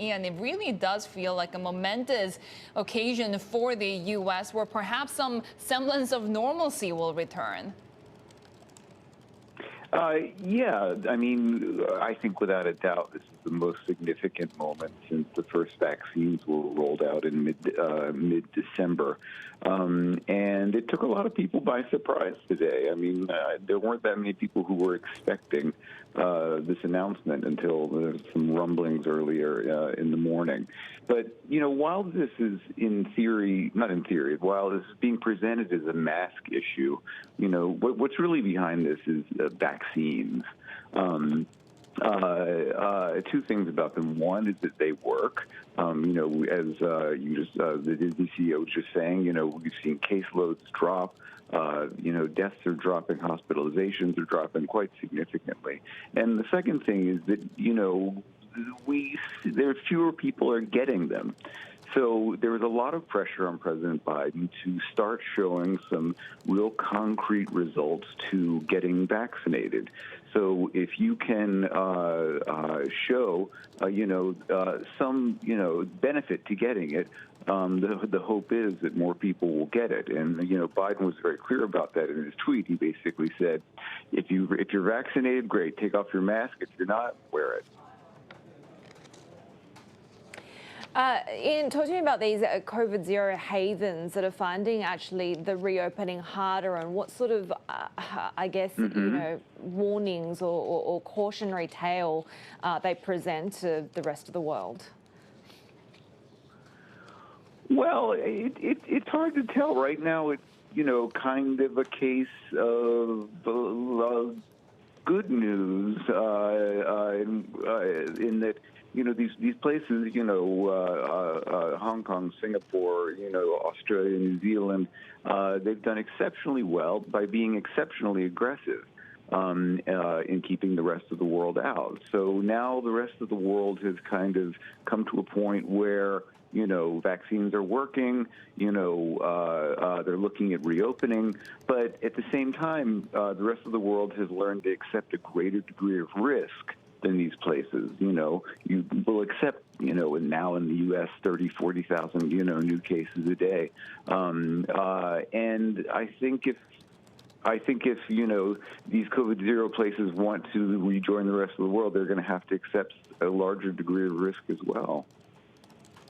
And it really does feel like a momentous occasion for the U.S. where perhaps some semblance of normalcy will return. Yeah, I mean, I think without a doubt this is the most significant moment since the first vaccines were rolled out in mid-December. And it took a lot of people by surprise today. I mean, there weren't that many people who were expecting this announcement until there was some rumblings earlier in the morning. But, while this is while this is being presented as a mask issue, what's really behind this is vaccines. Two things about them. One is that they work. As the Disney CEO was just saying, we've seen caseloads drop. Deaths are dropping, hospitalizations are dropping quite significantly. And the second thing is that, there fewer people are getting them. So there was a lot of pressure on President Biden to start showing some real concrete results to getting vaccinated. So if you can show, some, benefit to getting it, the hope is that more people will get it. And, Biden was very clear about that in his tweet. He basically said, if you're vaccinated, great, take off your mask. If you're not, wear it. Ian, talk to me about these COVID zero havens that are finding actually the reopening harder, and what sort of, warnings or cautionary tale they present to the rest of the world. Well, it's hard to tell. Right now, it's, kind of a case of good news in that, these places, Hong Kong, Singapore, Australia, New Zealand, they've done exceptionally well by being exceptionally aggressive in keeping the rest of the world out. So now the rest of the world has kind of come to a point where, vaccines are working, they're looking at reopening, but at the same time, the rest of the world has learned to accept a greater degree of risk than these places. You will accept, now in the U.S., 30, 40,000, new cases a day. And I think if these COVID zero places want to rejoin the rest of the world, they're going to have to accept a larger degree of risk as well.